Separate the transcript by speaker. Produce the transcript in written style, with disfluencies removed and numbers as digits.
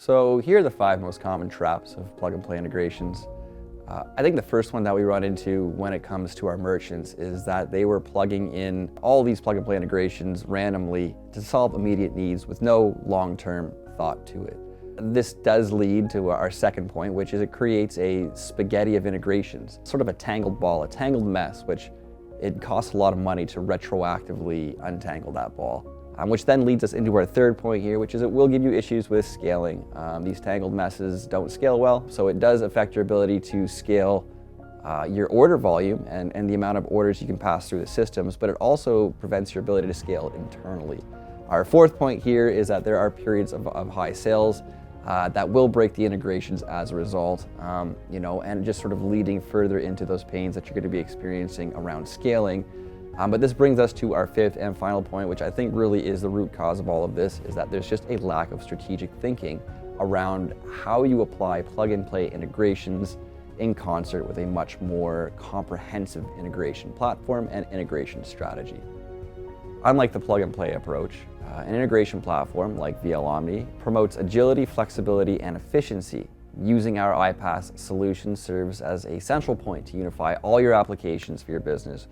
Speaker 1: So here are the 5 most common traps of plug-and-play integrations. I think the first one that we run into when it comes to our merchants is that they were plugging in all these plug-and-play integrations randomly to solve immediate needs with no long-term thought to it. This does lead to our second point, which is it creates a spaghetti of integrations, sort of a tangled ball, a tangled mess, which it costs a lot of money to retroactively untangle that ball. Which then leads us into our third point here, which is it will give you issues with scaling. These tangled messes don't scale well, so it does affect your ability to scale your order volume and the amount of orders you can pass through the systems, but it also prevents your ability to scale internally. Our fourth point here is that there are periods of high sales that will break the integrations as a result, and just sort of leading further into those pains that you're going to be experiencing around scaling. But this brings us to our fifth and final point, which I think really is the root cause of all of this, is that there's just a lack of strategic thinking around how you apply plug-and-play integrations in concert with a much more comprehensive integration platform and integration strategy. Unlike the plug-and-play approach, an integration platform like OMNI promotes agility, flexibility, and efficiency. Using our iPaaS solution serves as a central point to unify all your applications for your business